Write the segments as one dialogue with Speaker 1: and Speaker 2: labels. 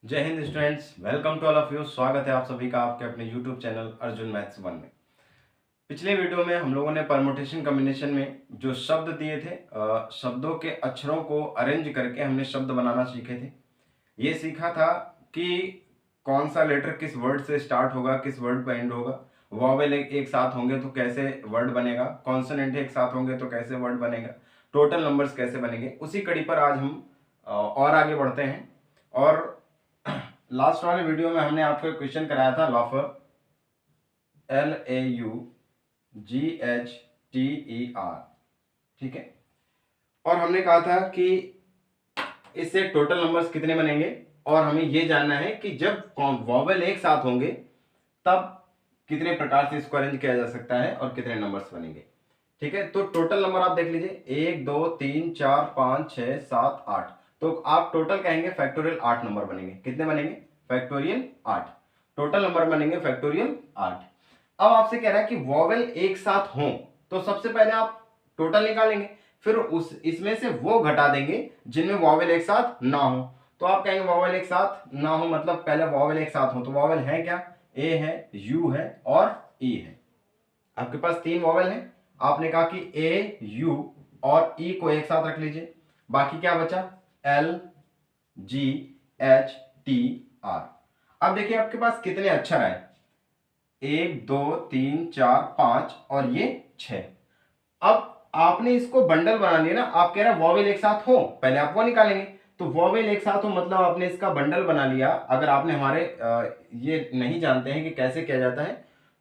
Speaker 1: जय Hind students, welcome to all of you. स्वागत है आप सभी का आपके अपने यूट्यूब चैनल अर्जुन मैथ्स 1 में। पिछले वीडियो में हम लोगों ने परमुटेशन कॉम्बिनेशन में जो शब्द दिए थे, शब्दों के अक्षरों को अरेंज करके हमने शब्द बनाना सीखे थे। ये सीखा था कि कौन सा लेटर किस वर्ड से स्टार्ट होगा, किस वर्ड पर एंड होगा। वॉवेल एक साथ होंगे तो कैसे वर्ड बनेगा, कॉन्सोनेंट एक साथ होंगे तो कैसे वर्ड बनेगा, टोटल नंबर्स कैसे बनेंगे। उसी कड़ी पर आज हम और आगे बढ़ते हैं। और लास्ट वाले वीडियो में हमने आपको एक क्वेश्चन कराया था, लॉफर, LAUGHTER, ठीक है। और हमने कहा था कि इससे टोटल नंबर्स कितने बनेंगे, और हमें यह जानना है कि जब वॉवेल एक साथ होंगे तब कितने प्रकार से इसको अरेंज किया जा सकता है और कितने नंबर्स बनेंगे, ठीक है। तो टोटल नंबर आप देख लीजिए, 1 2 3 4 5 6 7 8। तो आप टोटल कहेंगे फैक्टोरियल 8 नंबर बनेंगे। कितने बनेंगे? फैक्टोरियल 8 टोटल नंबर बनेंगे, फैक्टोरियल 8। अब आपसे कह रहा है कि वॉवेल एक साथ हों, तो सबसे पहले आप टोटल निकालेंगे, फिर उस इसमें से वो घटा देंगे जिनमें वॉवेल एक साथ ना हो। तो आप कहेंगे वॉवेल एक साथ ना हो मतलब पहले वॉवेल एक साथ हो। तो वॉवेल है क्या? ए है, यू है और ई है। आपके पास 3 वॉवेल हैं। आपने कहा कि ए, यू और ई को एक साथ रख लीजिए। बाकी क्या बचा? L, G, H, T, R. अब देखिए आपके पास कितने अक्षर आए, 1 2 3 4 5 और ये 6। अब आपने इसको बंडल बना लिया ना। आप कह रहे हैं वॉवेल एक साथ हो, पहले आप वो निकालेंगे। तो वॉवेल एक साथ हो मतलब आपने इसका बंडल बना लिया। अगर आपने हमारे ये नहीं जानते हैं कि कैसे किया जाता है,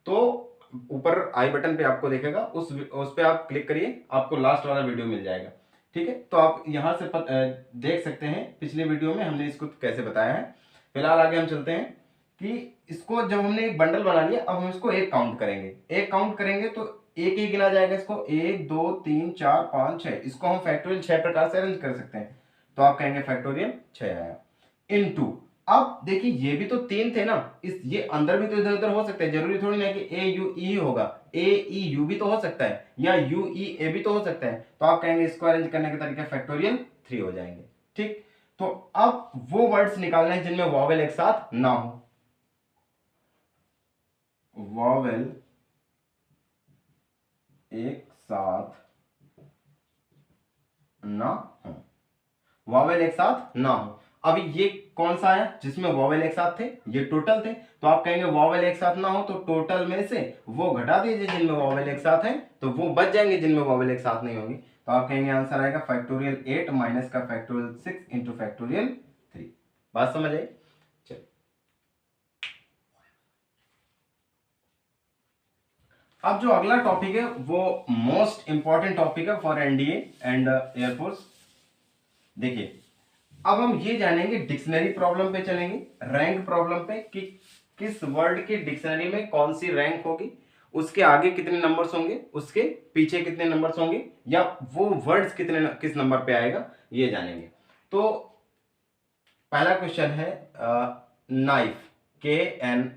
Speaker 1: तो ऊपर आई बटन पे आपको दिखेगा, उस पे आप क्लिक करिए, आपको लास्ट वाला वीडियो मिल जाएगा, ठीक है। तो आप यहां से देख सकते हैं पिछले वीडियो में हमने इसको कैसे बताया है। फिलहाल आगे हम चलते हैं कि इसको जब हमने एक बंडल बना लिया, अब हम इसको एक काउंट करेंगे। एक काउंट करेंगे तो एक ही गिना जाएगा इसको, 1 2 3 4 5 6। इसको हम फैक्टोरियल 6 प्रकार से अरेंज कर सकते हैं। तो आप कहेंगे फैक्टोरियल 6 आया। इनटू, अब देखिए ये भी तो 3 थे ना, इस ये अंदर भी तो इधर उधर हो सकते हैं। जरूरी थोड़ी ना कि ए यू ई होगा, ए ई यू भी तो हो सकता है, या यू ई ए भी तो हो सकता है। तो आप कहेंगे इसको अरेंज करने के तरीके फैक्टोरियल 3 हो जाएंगे, ठीक। तो अब वो वर्ड्स निकालने हैं जिनमें वॉवेल एक साथ ना हो। वॉवेल एक साथ ना हो, वॉवेल एक साथ ना हो। अभी ये कौन सा है जिसमें वॉवेल एक साथ थे? ये टोटल थे। तो आप कहेंगे वॉवेल एक साथ ना हो तो टोटल में से वो घटा दीजिए जिनमें वॉवेल एक साथ है, तो वो बच जाएंगे जिनमें वॉवेल एक साथ नहीं होंगी। तो आप कहेंगे आंसर आएगा फैक्टोरियल 8 माइनस का फैक्टोरियल 6 इंटू फैक्टोरियल 3। बात समझ आई? चलिए, अब जो अगला टॉपिक है वो मोस्ट इंपॉर्टेंट टॉपिक है फॉर एनडीए एंड एयरफोर्स। देखिए, अब हम ये जानेंगे, डिक्शनरी प्रॉब्लम पे चलेंगे, रैंक प्रॉब्लम पे, कि किस वर्ड की डिक्शनरी में कौन सी रैंक होगी, उसके आगे कितने नंबर्स होंगे, उसके पीछे कितने नंबर्स होंगे, या वो वर्ड्स किस नंबर पे आएगा, ये जानेंगे। तो पहला क्वेश्चन है नाइफ, KNIFE।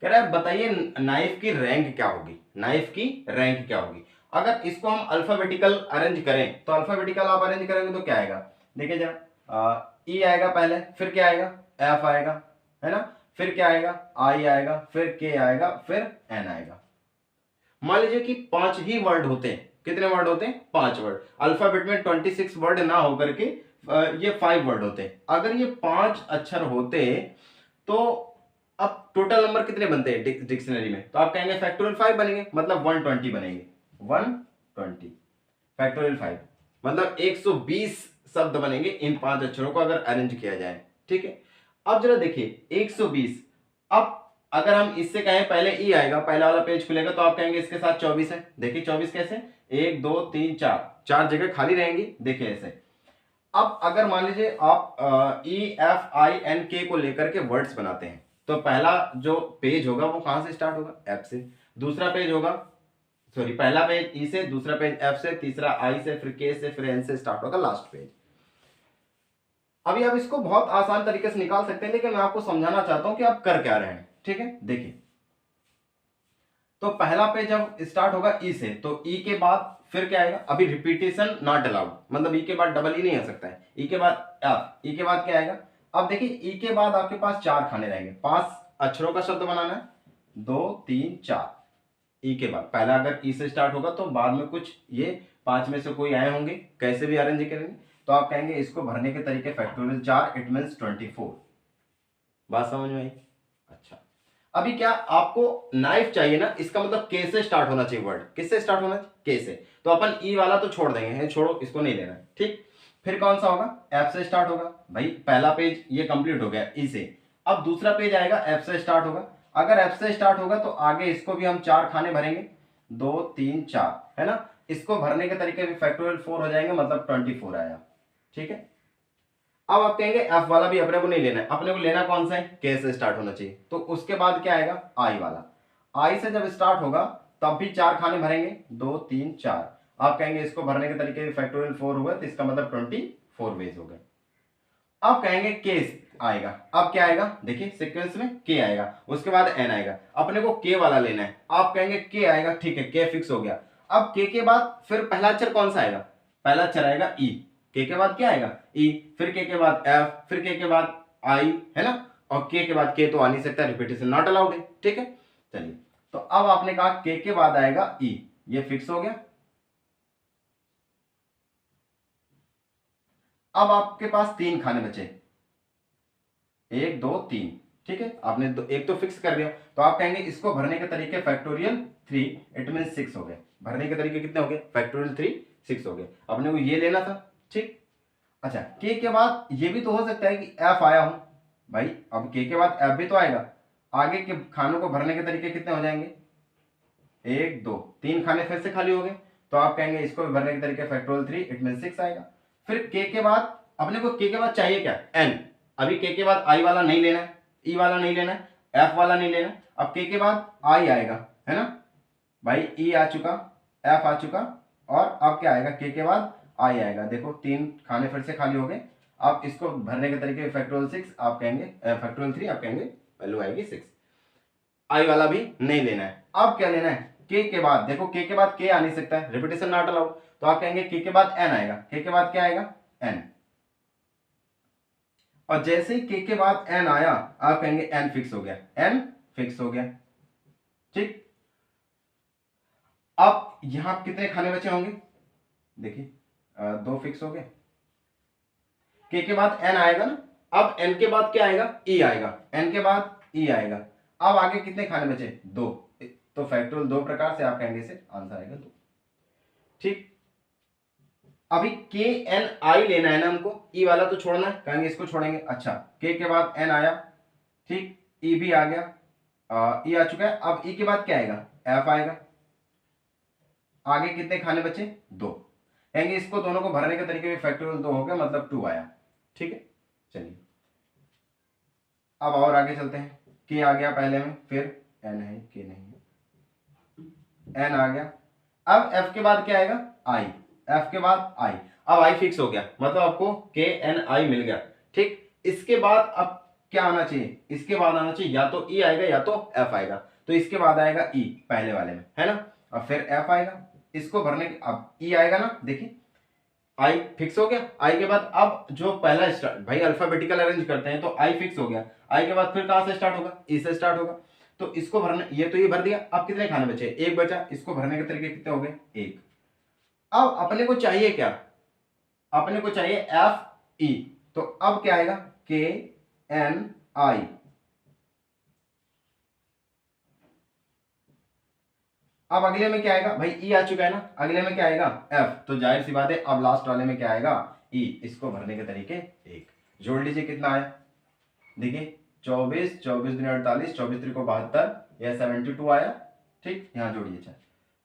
Speaker 1: कह रहा है बताइए नाइफ की रैंक क्या होगी, नाइफ की रैंक क्या होगी। अगर इसको हम अल्फाबेटिकल अरेंज करें, तो अल्फाबेटिकल आप अरेंज करेंगे तो क्या आएगा, देखिए जरा, ई आएगा पहले, फिर क्या आएगा, एफ आएगा, है ना, फिर क्या आएगा, आई आएगा, फिर के आएगा, फिर एन आएगा। मान लीजिए कि 5 ही वर्ड होते हैं। कितने वर्ड होते हैं? 5 वर्ड। अल्फाबेट में 26 वर्ड ना होकर के ये 5 वर्ड होते हैं। अगर ये 5 अक्षर होते तो अब टोटल नंबर कितने बनते हैं डिक्शनरी में? तो आप कहेंगे फैक्टोरियल 5 बनेंगे, मतलब 120 बनेंगे। 120 फैक्टोरियल 5 मतलब 120 शब्द बनेंगे इन 5 अक्षरों को अगर अरेंज किया जाए, ठीक है। अब जरा देखिए 120। अब अगर हम इससे कहें पहले ई आएगा, पहला वाला पेज खुलेगा, तो आप कहेंगे इसके साथ 24 है। देखिए 24 कैसे, 1 2 3 4 जगह खाली रहेंगी, देखिए ऐसे। अब अगर मान लीजिए आप EFINK को लेकर के वर्ड्स बनाते हैं, तो पहला जो पेज होगा वो कहां से स्टार्ट होगा? एफ से। दूसरा पेज होगा, सॉरी, पहला पेज ई से, दूसरा पेज एफ से, तीसरा आई से, फिर के से, फिर एन से स्टार्ट होगा लास्ट पेज। अभी आप इसको बहुत आसान तरीके से निकाल सकते हैं, लेकिन मैं आपको समझाना चाहता हूं कि आप कर क्या रहे हैं, ठीक है। देखिए तो पहला पेज जब स्टार्ट होगा ई से, तो ई के बाद फिर क्या आएगा, अभी रिपीटेशन नॉट अलाउड, मतलब ई के बाद डबल ई नहीं आ सकता है, ई के बाद एफ, ई के बाद क्या आएगा, अब देखिए ई के बाद आपके पास 4 खाने रहेंगे, 5 अक्षरों का शब्द बनाना है, 2 3 4, ई के बाद पहला अगर ई से स्टार्ट होगा तो बाद में कुछ ये 5 में से कोई आए होंगे, कैसे भी अरेंज करेंगे, तो आप कहेंगे इसको भरने के तरीके फैक्टोरियल 4, इट मीन्स 24। बात समझ में आई? अच्छा, अभी क्या आपको नाइफ चाहिए ना, इसका मतलब के से स्टार्ट होना चाहिए वर्ड, किससे स्टार्ट होना चाहिए, के से, तो अपन ई वाला तो छोड़ देंगे, है छोड़ो, इसको नहीं लेना, ठीक। फिर कौन सा होगा, एफ से स्टार्ट होगा, भाई पहला पेज ये कंप्लीट हो गया ई से, अब दूसरा पेज आएगा एफ से स्टार्ट होगा, अगर एफ से स्टार्ट होगा तो आगे इसको भी हम 4 खाने भरेंगे, 2 3 4, है ना, इसको भरने के तरीके भी फैक्टोरियल 4 हो जाएंगे, मतलब 24 आया, ठीक है। अब आप कहेंगे एफ वाला भी अपने को नहीं लेना है, अपने को लेना कौन सा है, के से स्टार्ट होना चाहिए, तो उसके बाद क्या आएगा, आई वाला, आई से जब स्टार्ट होगा तब भी 4 खाने भरेंगे, 2 3 4, आप कहेंगे इसको भरने के तरीके फैक्टोरियल 4 हुआ, तो इसका मतलब 24 वेज हो गए। अब कहेंगे के आएगा, अब क्या आएगा, देखिए सीक्वेंस में के आएगा, उसके बाद एन आएगा, अपने को के वाला लेना है, आप कहेंगे के आएगा, ठीक है, के फिक्स हो गया। अब के बाद फिर पहला अक्षर कौन सा आएगा, पहला अक्षर आएगा ई, के बाद क्या आएगा ई, फिर के बाद एफ, फिर के बाद आई, है ना, और के बाद के तो आ नहीं सकता, रिपीटेशन नॉट अलाउड है, ठीक है। चलिए, तो अब आपने कहा के बाद आएगा ई, ये फिक्स हो गया। अब आपके पास 3 खाने बचे, 1 2 3, ठीक है, आपने एक तो फिक्स कर दिया, तो आप कहेंगे इसको भरने के तरीके फैक्टोरियल 3, इट मीन 6 हो गए, भरने के तरीके कितने हो गए, फैक्टोरियल 3 6 हो गए, अपने को ये लेना था, ठीक। अच्छा, के बाद ये भी तो हो सकता है कि एफ आया हो, भाई अब के बाद एफ भी तो आएगा, आगे के खानों को भरने के तरीके कितने हो जाएंगे, 1 2 3 खाने फिर से खाली हो गए, तो आप कहेंगे इसको भी भरने के तरीके फैक्टोरियल 3, इट मीन 6 आएगा। फिर के बाद अपने को के बाद चाहिए क्या, एन, अभी के बाद आई वाला नहीं लेना है, ई वाला नहीं लेना है, एफ वाला नहीं लेना है, अब के बाद आई आएगा, है ना भाई, ई आ चुका, एफ आ चुका, और अब क्या आएगा, के बाद आई आएगा, देखो 3 खाने फिर से खाली हो गए, आप इसको भरने के तरीके फैक्टोरियल 6, आप कहेंगे फैक्टोरियल 3, आप कहेंगे वैल्यू आएगी 6, आई वाला भी नहीं लेना है। अब क्या लेना है, के बाद, देखो के बाद के आ नहीं सकता है, रिपीटेशन नॉट अलाउड, तो आप कहेंगे के बाद एन आएगा, के बाद क्या आएगा, एन, और जैसे ही के बाद एन आया आप कहेंगे एन फिक्स हो गया, एन फिक्स हो गया, ठीक। अब यहां कितने खाने बचे होंगे, देखिए 2 फिक्स हो गए, के बाद एन आएगा ना, अब एन के बाद क्या आएगा, ई आएगा, एन के बाद ई आएगा, अब आगे कितने खाने बचे, 2, तो फैक्टोरियल 2 प्रकार से आप कहेंगे इसे, आंसर आएगा 2, ठीक। अभी के एन आई लेना है ना हमको, ई वाला तो छोड़ना है, कहेंगे इसको छोड़ेंगे। अच्छा, के बाद एन आया, ठीक, ई भी आ गया, ई आ चुका है, अब ई के बाद क्या आएगा, एफ आएगा, आगे कितने खाने बचे, 2, कहेंगे इसको दोनों को भरने के तरीके में फैक्टोरियल 2 हो गया, मतलब 2 आया, ठीक है। चलिए अब और आगे चलते हैं, के आ गया पहले में, फिर एन है, के नहीं है, एन आ गया, अब एफ के बाद क्या आएगा, आई, एफ के बाद आई, अब आई फिक्स हो गया, मतलब आपको के एन आई मिल गया, ठीक। इसके बाद अब क्या आना चाहिए, इसके बाद आना चाहिए या तो ई आएगा या तो एफ आएगा, तो इसके बाद आएगा ई पहले वाले में, है ना, अब फिर एफ आएगा, इसको भरने के, अब ई आएगा ना, देखिए आई फिक्स हो गया, आई के बाद अब जो पहला स्टार्ट, भाई अल्फाबेटिकल अरेंज करते हैं, तो आई फिक्स हो गया, आई के बाद फिर कहां से स्टार्ट होगा, ई से स्टार्ट होगा, तो इसको भरने, ये तो ये भर दिया, अब कितने खाने बचे, 1 बचा, इसको भरने के तरीके कितने हो गए, 1। अब अपने को चाहिए क्या, अपने को चाहिए एफ ई, तो अब क्या आएगा, के एन आई, अब अगले में क्या आएगा, भाई ई आ चुका है ना, अगले में क्या आएगा, एफ, तो जाहिर सी बात है अब लास्ट वाले में क्या आएगा, ई, इसको भरने के तरीके 1, जोड़ लीजिए कितना आया, देखिए 24 24 दूनी 48, 24 3 को 72, यह 72 आया, ठीक, यहाँ जोड़िए 6,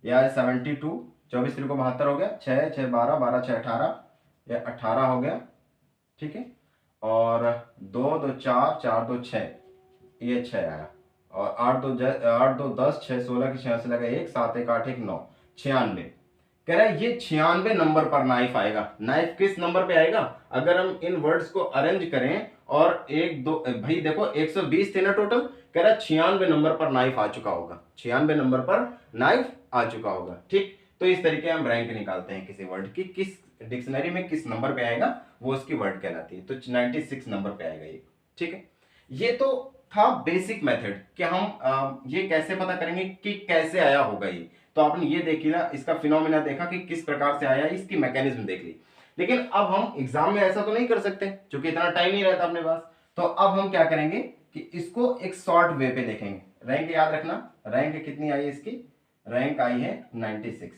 Speaker 1: यह 72, 24 3 को 72 हो गया, 6 6 12 12 6 18, यह 18 हो गया, ठीक है, और 2 2 4 4 2 6, ये 6 आया, और 8 2 10 6 16 की 6 से लगा 1 7 1 8 1 9, 96, कह रहा है ये 96 नंबर पर नाइफ आएगा। नाइफ किस नंबर पे आएगा, अगर हम इन वर्ड्स को अरेंज करें और 1 2, भाई देखो 120 थे ना टोटल, कह रहा 96 नंबर पर नाइफ आ चुका होगा, 96 नंबर पर नाइफ आ चुका होगा। ठीक, तो इस तरीके हम रैंक निकालते हैं किसी वर्ड की, किस डिक्शनरी में किस नंबर पे आएगा वो उसकी वर्ड कहलाती है। तो 96 नंबर पे आएगा ये। ठीक है, ये तो था बेसिक मेथड कि हम ये कैसे पता करेंगे कि कैसे आया होगा ये। तो आपने ये देख लिया, इसका फिनोमिना देखा कि किस प्रकार से आया, इसकी मैकेनिज्म देख ली। लेकिन अब हम एग्जाम में ऐसा तो नहीं कर सकते क्योंकि इतना टाइम नहीं रहता अपने पास। तो अब हम क्या करेंगे कि इसको एक शॉर्ट वे पे देखेंगे। रैंक याद रखना, रैंक कितनी आई है इसकी, रैंक आई है 96।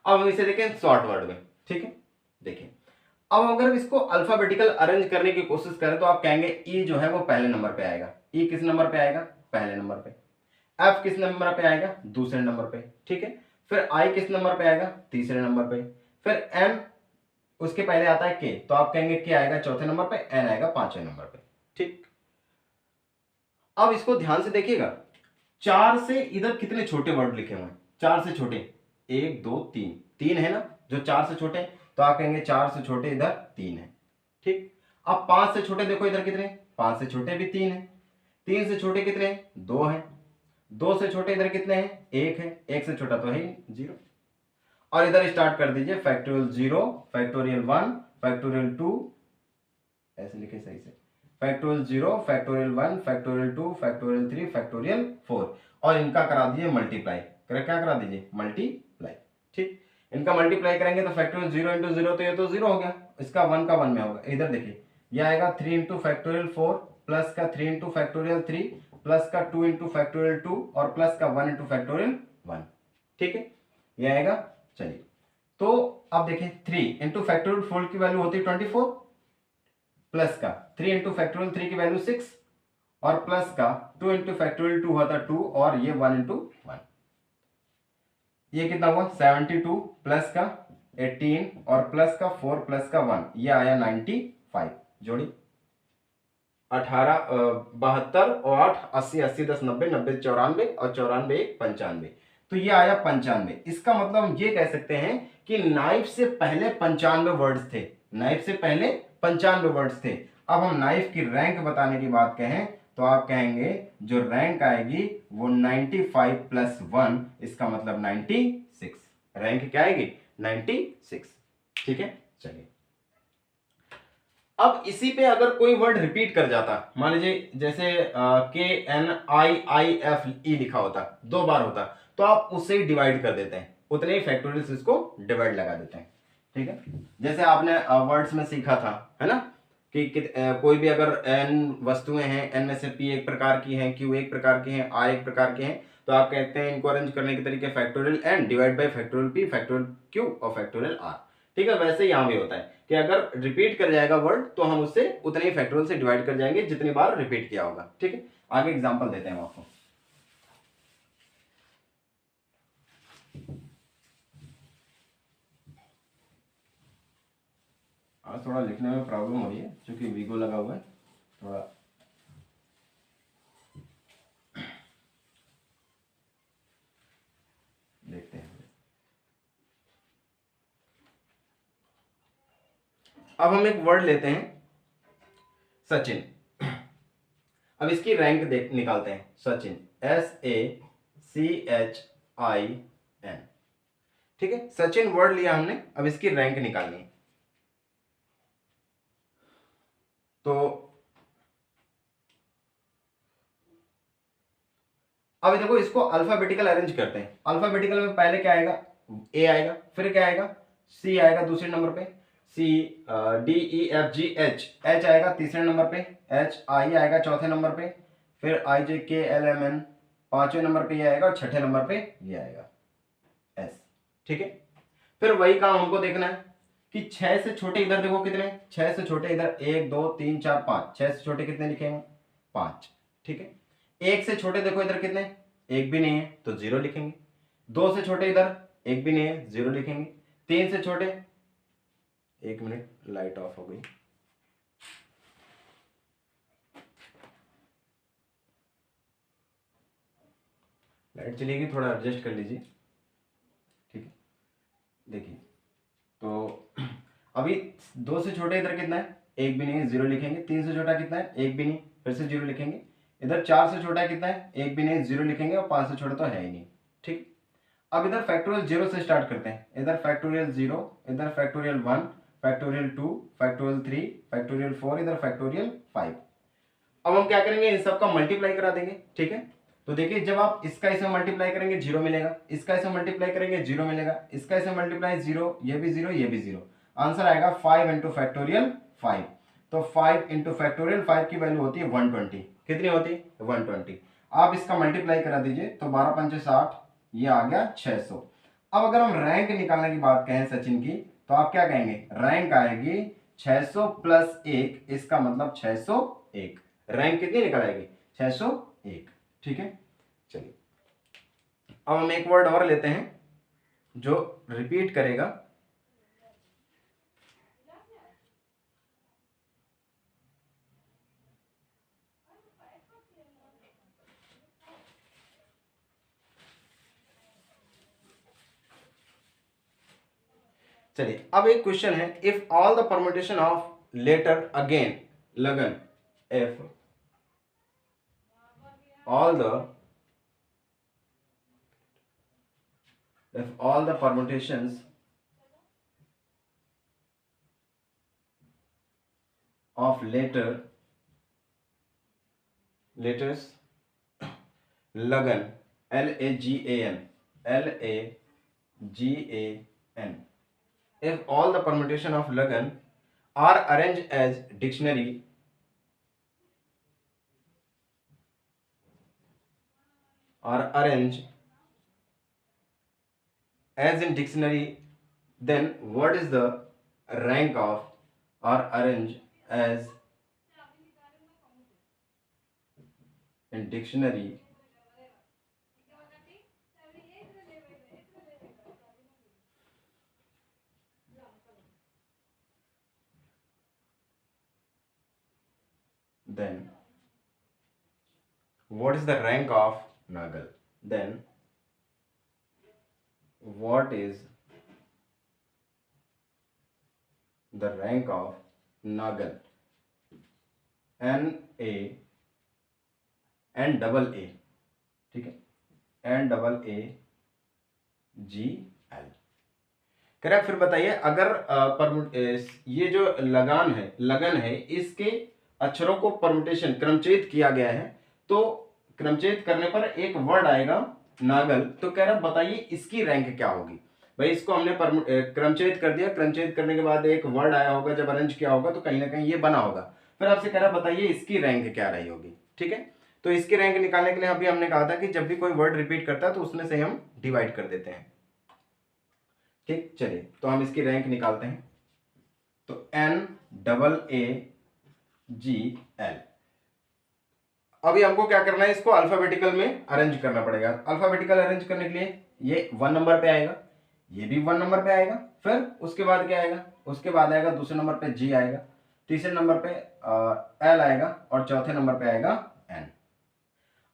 Speaker 1: अब हम इसे देखें शॉर्ट वर्ड में। ठीक है, देखिए अब अगर इसको अल्फाबेटिकल अरेंज करने की कोशिश करें तो आप कहेंगे ई जो है वो पहले नंबर पे आएगा। ई किस नंबर पे आएगा, पहले नंबर पे। एफ किस नंबर पे आएगा, दूसरे नंबर पे। ठीक है, फिर आई किस नंबर पे आएगा, तीसरे नंबर पे। फिर एम उसके पहले आता है के, तो आप कहेंगे के आएगा चौथे नंबर पे, एन आएगा पांचवें नंबर पे। ठीक, अब इसको ध्यान से देखिएगा, 4 से इधर कितने छोटे वर्ड लिखे हुए हैं, 4 से छोटे 1 2 3, 3 है ना जो 4 से छोटे, तो आप कहेंगे 4 से छोटे इधर 3 है। ठीक, अब 5 से छोटे देखो इधर कितने, 5 से छोटे भी 3 है। 3 से छोटे कितने, 2 है। 2 से छोटे इधर कितने हैं, 1 है। 1 से छोटा तो है 0। और इधर स्टार्ट कर दीजिए, फैक्टोरियल 0, फैक्टोरियल 1, फैक्टोरियल 2, ऐसे लिखे सही से, factorial 0, factorial 1, factorial 2, factorial 3, factorial 4, और इनका करा दीजिए मल्टीप्लाई। क्या करा दीजिए, मल्टीप्लाई। ठीक, इनका मल्टीप्लाई करेंगे तो फैक्टोरियल 0 इंटू 0 तो ये तो 0 हो गया, इसका 1 का 1 में होगा। इधर देखिए ये आएगा 3 इंटू फैक्टोरियल 4 प्लस का 3 इंटू फैक्टोरियल 3 प्लस का 2 इंटू फैक्टोरियल 2 और प्लस का 1 इंटू फैक्टोरियल 1। ठीक है, ये आएगा। चलिए तो अब देखें 3 इंटू फैक्टोरियल 4 की वैल्यू होती है 24, प्लस का 3 इंटू फैक्टोरियल 3 की वैल्यू 6 और प्लस का 2 इंटू फैक्टोरियल 2 होता 2 और ये 1 इंटू 1, ये कितना हुआ 72 प्लस का 18 और प्लस का 4 प्लस का 1, ये आया 95 जोड़ी 18 72 और 8 80 80 10 90 90 94 और 94 1 95, तो ये आया 95। इसका मतलब हम ये कह सकते हैं कि नाइफ से पहले 95 वर्ड्स थे, नाइफ से पहले 95 वर्ड्स थे। अब हम नाइफ की रैंक बताने की बात कहें तो आप कहेंगे जो रैंक आएगी वो 95 प्लस 1, इसका मतलब 96। रैंक क्या आएगी, 96। ठीक है, चलिए अब इसी पे अगर कोई वर्ड रिपीट कर जाता, मान लीजिए जैसे KNIIFE लिखा होता, 2 बार होता, तो आप उससे ही डिवाइड कर देते हैं, उतने ही फैक्टोरियल्स इसको डिवाइड लगा देते हैं। ठीक है, जैसे आपने वर्ड्स में सीखा था, है ना, कि कोई भी अगर n वस्तुएं हैं, n में से p एक प्रकार की हैं, q एक प्रकार की हैं, r एक प्रकार के हैं, तो आप कहते हैं इनको अरेंज करने के तरीके factorial n divide by factorial p, factorial q और फैक्टोरियल r। ठीक है, वैसे यहां भी होता है कि अगर रिपीट कर जाएगा वर्ड तो हम उससे उतने ही फैक्टोरियल से डिवाइड कर जाएंगे जितनी बार रिपीट किया होगा। ठीक है, आगे एग्जांपल देते हैं आपको। आज थोड़ा लिखने में प्रॉब्लम हो रही है क्योंकि वीगो लगा हुआ है थोड़ा। देखते हैं, अब हम एक वर्ड लेते हैं सचिन। अब इसकी रैंक देख निकालते हैं, सचिन SACHIN। ठीक है, सचिन वर्ड लिया हमने, अब इसकी रैंक निकालनी है। तो अब देखो इसको अल्फाबेटिकल अरेंज करते हैं। अल्फाबेटिकल में पहले क्या आएगा, ए आएगा, फिर क्या आएगा, सी आएगा दूसरे नंबर पे, सी DEFGH, एच आएगा तीसरे नंबर पे, एच आई आएगा चौथे नंबर पे, फिर IJKLMN पांचवें नंबर पे ये आएगा और छठे नंबर पे ये आएगा एस। ठीक है, फिर वही काम हमको देखना है कि 6 से छोटे इधर देखो कितने, 6 से छोटे इधर 1 2 3 4 5, 6 से छोटे कितने लिखेंगे, 5। ठीक है, 1 से छोटे देखो इधर कितने, एक भी नहीं है तो 0 लिखेंगे। 2 से छोटे इधर एक भी नहीं है, 0 लिखेंगे। 3 से छोटे, 1 मिनट लाइट ऑफ हो गई, लाइट चलेगी, थोड़ा एडजस्ट कर लीजिए। ठीक है, देखिए तो अभी 2 से छोटे इधर कितना है, एक भी नहीं है, 0 लिखेंगे। 3 से छोटा कितना है, एक भी नहीं, फिर से 0 लिखेंगे। इधर 4 से छोटा कितना है, एक भी नहीं, 0 लिखेंगे, और 5 से छोटा तो है ही नहीं। ठीक, अब इधर फैक्टोरियल 0 से स्टार्ट करते हैं। इधर फैक्टोरियल 0, इधर फैक्टोरियल 1, फैक्टोरियल 2, फैक्टोरियल 3, फैक्टोरियल 4, इधर फैक्टोरियल 5। अब हम क्या करेंगे, इन सब का मल्टीप्लाई करा देंगे। ठीक है, तो देखिए जब आप इसका इसमें मल्टीप्लाई करेंगे 0 मिलेगा, इसका इसमें मल्टीप्लाई करेंगे 0 मिलेगा, इसका इसमें मल्टीप्लाई 0, ये भी 0, ये भी 0। आंसर आएगा 5 इंटू फैक्टोरियल 5। तो 5 इंटू फैक्टोरियल 5 की वैल्यू होती है 120। कितनी होती है, 120। आप इसका मल्टीप्लाई करा दीजिए, तो 12 पंचे 60, ये आ गया 600। अब अगर हम रैंक निकालने की बात कहें सचिन की, तो आप क्या कहेंगे, रैंक आएगी 600 प्लस 1, इसका मतलब 601। रैंक कितनी निकल आएगी, 601। ठीक है, चलिए अब हम एक वर्ड और लेते हैं जो रिपीट करेगा। चलिए अब एक क्वेश्चन है, if all the permutation of letter again लगन, if all the permutations of letters lagan, lagan, if all the permutation of lagan are arranged as dictionary, as in dictionary, then what is the rank of, or arranged as in dictionary, then what is the rank of nagal, then what is the rank of nagal, N-A-N-double-A, ठीक है, N-double-A-G-L। Correct. फिर बताइए अगर ये जो लगन है इसके अक्षरों को परमुटेशन क्रमचेद किया गया है, तो क्रमचेद करने पर एक वर्ड आएगा नागल, तो कह रहा बताइए इसकी रैंक क्या होगी। भाई इसको हमने क्रमचेद कर दिया, क्रमचेद करने के बाद एक वर्ड आया होगा, जब अरेंज किया होगा तो कहीं ना कहीं ये बना होगा। फिर आपसे कह रहा बताइए इसकी रैंक क्या रही होगी। ठीक है, तो इसकी रैंक निकालने के लिए अभी हमने कहा था कि जब भी कोई वर्ड रिपीट करता है तो उसमें से हम डिवाइड कर देते हैं। ठीक, चलिए तो हम इसकी रैंक निकालते हैं। तो N-double-A-G-L। अभी हमको क्या करना है, इसको अल्फाबेटिकल में अरेंज करना पड़ेगा। अल्फाबेटिकल अरेंज करने के लिए ये 1 नंबर पे आएगा, ये भी 1 नंबर पे आएगा, फिर उसके बाद क्या आएगा, उसके बाद आएगा दूसरे नंबर पे G आएगा, तीसरे नंबर पे L आएगा, और चौथे नंबर पे आएगा N।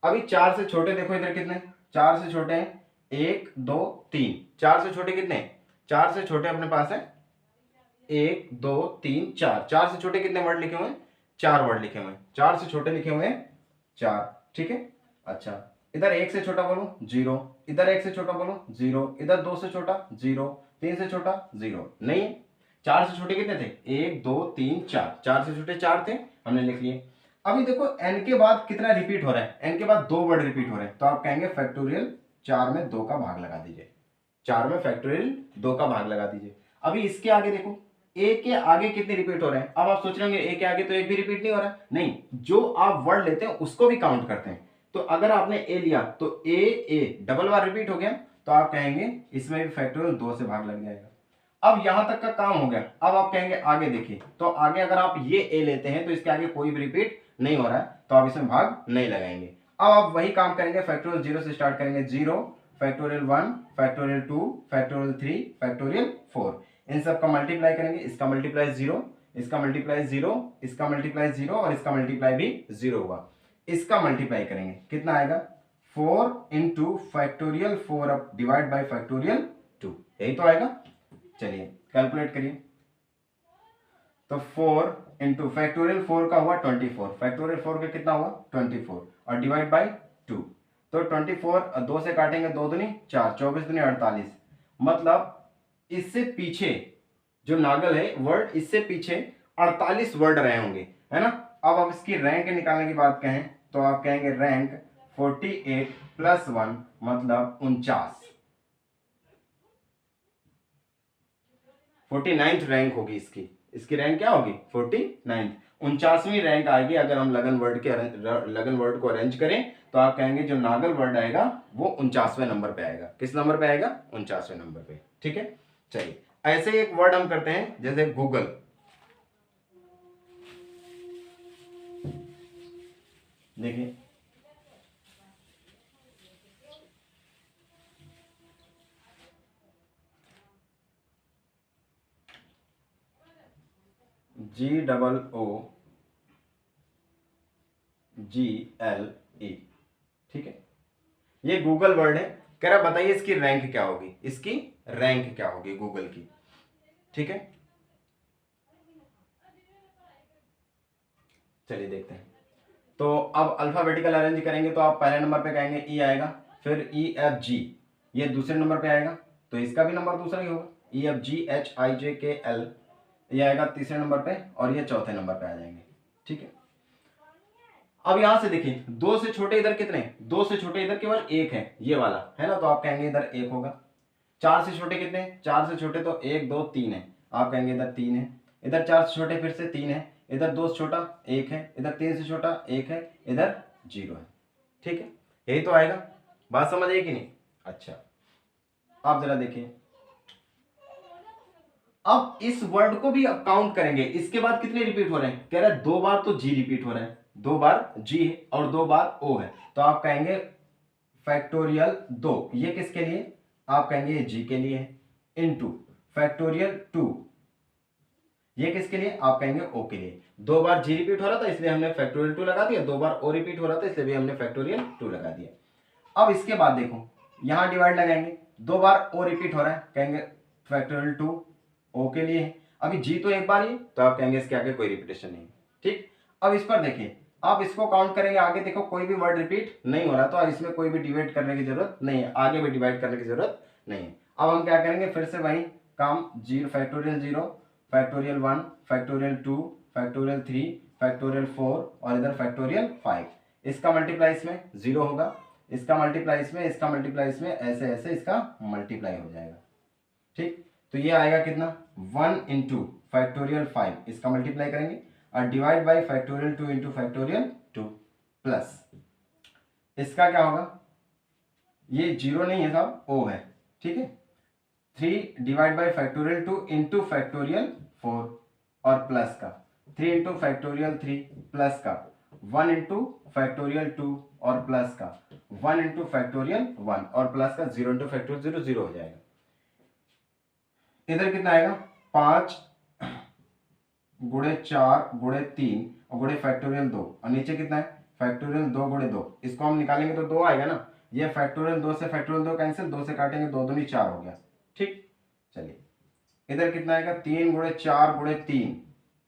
Speaker 1: अभी 4 से छोटे देखो इधर कितने, 4 से छोटे हैं 1 2 3। 4 से छोटे कितने, 4 से छोटे अपने पास है 1 2 3 4। 4 से छोटे कितने वर्ड लिखे हुए हैं, 4 वर्ड लिखे हुए हैं। 4 से छोटे लिखे हुए हैं 4। ठीक है, अच्छा इधर 1 से छोटा बोलो 0, इधर 1 से छोटा बोलो 0, इधर 2 से छोटा 0, 3 से छोटा 0 नहीं है। 4 से छोटे कितने थे, 1 2 3 4। 4 से छोटे 4 थे, हमने लिख लिए। अभी देखो n के बाद कितना रिपीट हो रहा है, n के बाद 2 वर्ड रिपीट हो रहे हैं, तो आप कहेंगे फैक्टोरियल 4 में 2 का भाग लगा दीजिए। 4 में फैक्टोरियल 2 का भाग लगा दीजिए। अभी इसके आगे देखो ए के आगे कितने रिपीट हो रहे हैं। अब आप सोच रहे होंगे ए के आगे तो एक भी रिपीट नहीं हो रहा, नहीं, जो आप वर्ड लेते हैं उसको भी काउंट करते हैं। तो अगर आपने ए लिया तो ए डबल बार रिपीट हो गया, तो आप कहेंगे इसमें भी फैक्टोरियल 2 से भाग लग जाएगा। अब यहां तक का काम हो गया, अब आप कहेंगे आगे देखिए, तो आगे अगर आप ये ए लेते हैं तो इसके आगे कोई भी रिपीट नहीं हो रहा है, तो आप इसमें भाग नहीं लगाएंगे। अब आप वही काम करेंगे, फैक्टोरियल 0 से स्टार्ट करेंगे, 0 फैक्टोरियल 1 फैक्टोरियल 2 फैक्टोरियल 3 फैक्टोरियल 4। इन सब का मल्टीप्लाई करेंगे, इसका मल्टीप्लाई 0, इसका मल्टीप्लाई 0, इसका मल्टीप्लाई 0, और इसका मल्टीप्लाई भी 0 हुआ। इसका मल्टीप्लाई करेंगे कितना आएगा, 4 into factorial 4 divide by factorial 2, यही तो आएगा। चलिए कैलकुलेट करिए, तो 4 इंटू फैक्टोरियल 4 का हुआ 24, फैक्टोरियल 4 का कितना हुआ 24, और डिवाइड बाई 2। तो 24 2 से काटेंगे 2 दूनी 4, 24 दूनी 48। मतलब इससे पीछे जो नागल है वर्ड, इससे पीछे 48 वर्ड रहे होंगे, है ना। अब आप इसकी रैंक निकालने की बात कहें तो आप कहेंगे रैंक 48 प्लस 1 मतलब 49, 49th रैंक होगी इसकी रैंक क्या होगी 49th, 49वीं रैंक आएगी। अगर हम लगन वर्ड को अरेंज करें तो आप कहेंगे जो नागल वर्ड आएगा वो 49वें नंबर पे आएगा। किस नंबर पे आएगा 49वें नंबर पे, ठीक है। चलिए ऐसे एक वर्ड हम करते हैं जैसे गूगल। देखिए GOOGLE, ठीक है। ये गूगल वर्ड है। कह रहा बताइए इसकी रैंक क्या होगी, इसकी रैंक क्या होगी गूगल की, ठीक है। चलिए देखते हैं। तो अब अल्फाबेटिकल अरेंज करेंगे तो आप पहले नंबर पे कहेंगे ई आएगा, फिर EFG, ये दूसरे नंबर पे आएगा तो इसका भी नंबर दूसरा ही होगा, EFGHIJKL, ये आएगा तीसरे नंबर पे और ये चौथे नंबर पे आ जाएंगे, ठीक है। अब यहां से देखिए 2 से छोटे इधर कितने, 2 से छोटे इधर केवल एक है, ये वाला है ना, तो आप कहेंगे इधर 1 होगा। 4 से छोटे कितने, 4 से छोटे तो 1 2 3 है, आप कहेंगे इधर 3 है। इधर 4 से छोटे फिर से 3 है, इधर 2 से छोटा 1 है, इधर 3 से छोटा 1 है, इधर 0 है, ठीक है। यही तो आएगा, बात समझ आई कि नहीं। अच्छा आप जरा देखिए, अब इस वर्ड को भी काउंट करेंगे, इसके बाद कितने रिपीट हो रहे हैं, कह रहा है 2 बार तो जी रिपीट हो रहे हैं, 2 बार जी है और 2 बार ओ है, तो आप कहेंगे फैक्टोरियल 2, ये किसके लिए, आप कहेंगे ये जी के लिए है, इनटू फैक्टोरियल 2, ये किसके लिए, आप कहेंगे ओ के लिए। 2 बार जी रिपीट हो रहा था इसलिए हमने फैक्टोरियल 2 लगा दिया, 2 बार ओ रिपीट हो रहा था इसलिए भी हमने फैक्टोरियल 2 लगा दिया। अब इसके बाद देखो यहां डिवाइड लगाएंगे, 2 बार ओ रिपीट हो रहा है, कहेंगे फैक्टोरियल 2 ओ के लिए है। अभी जी तो एक बार ही, तो आप कहेंगे इसके आगे कोई रिपीटेशन नहीं, ठीक। अब इस पर देखिए, आप इसको काउंट करेंगे, आगे देखो कोई भी वर्ड रिपीट नहीं हो रहा, तो इसमें कोई भी डिवाइड करने की जरूरत नहीं है, आगे भी डिवाइड करने की जरूरत नहीं है। अब हम क्या करेंगे, फिर से वही काम, zero factorial 0, factorial 1, factorial 2, factorial 3, factorial 4 और इधर फैक्टोरियल 5। इसका मल्टीप्लाई इसमें 0 होगा, इसका मल्टीप्लाई इसमें, इसका मल्टीप्लाई इसमें, ऐसे ऐसे इसका मल्टीप्लाई हो जाएगा, ठीक। तो ये आएगा कितना 1 इंटू फैक्टोरियल 5, इसका मल्टीप्लाई करेंगे और divide by factorial 2 into factorial 2 plus इसका क्या होगा, ये 0 नहीं है साहब ओ है, ठीक है। 3 divide by factorial 2 into factorial 4 और प्लस का 3 इंटू फैक्टोरियल 3 प्लस का 1 इंटू फैक्टोरियल 2 और प्लस का 1 इंटू फैक्टोरियल 1 और प्लस का 0 इंटू फैक्टोरियल 0, 0 हो जाएगा। इधर कितना आएगा 5 गुणे 4 गुणे 3 और गुणे फैक्टोरियल 2 और नीचे कितना है फैक्टोरियल 2 गुणे 2, इसको हम निकालेंगे तो 2 आएगा ना, ये फैक्टोरियल 2 से फैक्टोरियल 2 कैंसिल, 2 से काटेंगे 2 दूनी 4 हो गया, ठीक। चलिए इधर कितना आएगा 3 गुणे 4 गुणे 3,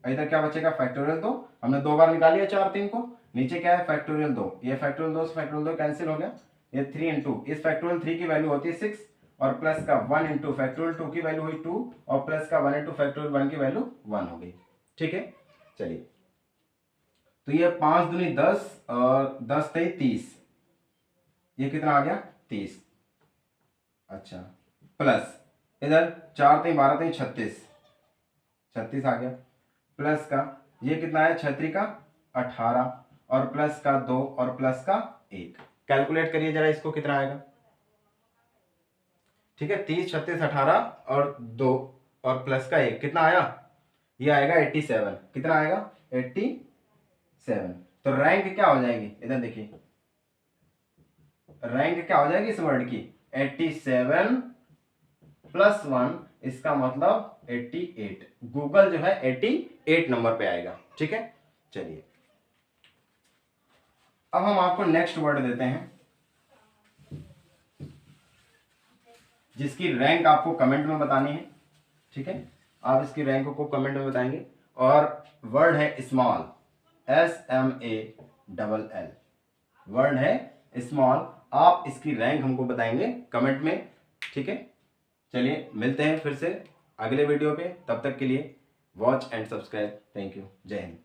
Speaker 1: इधर क्या बचेगा फैक्टोरियल 2, हमने 2 बार निकाल लिया 4 3 को, नीचे क्या है फैक्टोरियल 2, ये फैक्टोरियल 2 से फैक्टोरियल 2 कैंसिल हो गया, ये 3 इंटू इस फैक्टोरियल 3 की वैल्यू होती है 6 और प्लस का 1 इंटू फैक्टोरियल 2 की वैल्यू हुई 2 और प्लस का 1 इंटू फैक्टोरियल 1 की वैल्यू 1 हो गई, ठीक है। चलिए तो ये 5 दूनी 10 और 10 तेई 30, ये कितना आ गया 30, अच्छा प्लस इधर 4 तेई 12 तेई 36, 36 आ गया, प्लस का ये कितना है 36 का 18 और प्लस का 2 और प्लस का 1, कैलकुलेट करिए जरा इसको कितना आएगा, ठीक है। 30 36 18 और 2 और प्लस का 1 कितना आया, ये आएगा 87, कितना आएगा 87। तो रैंक क्या हो जाएगी, इधर देखिए रैंक क्या हो जाएगी इस वर्ड की 87 प्लस 1, इसका मतलब 88, गूगल जो है 88 नंबर पे आएगा, ठीक है। चलिए अब हम आपको नेक्स्ट वर्ड देते हैं जिसकी रैंक आपको कमेंट में बतानी है, ठीक है। आप इसकी रैंक को कमेंट में बताएंगे और वर्ड है स्मॉल, SMALL, वर्ण है स्मॉल। आप इसकी रैंक हमको बताएंगे कमेंट में, ठीक है। चलिए मिलते हैं फिर से अगले वीडियो पे, तब तक के लिए watch and subscribe. Thank you, जय हिंद।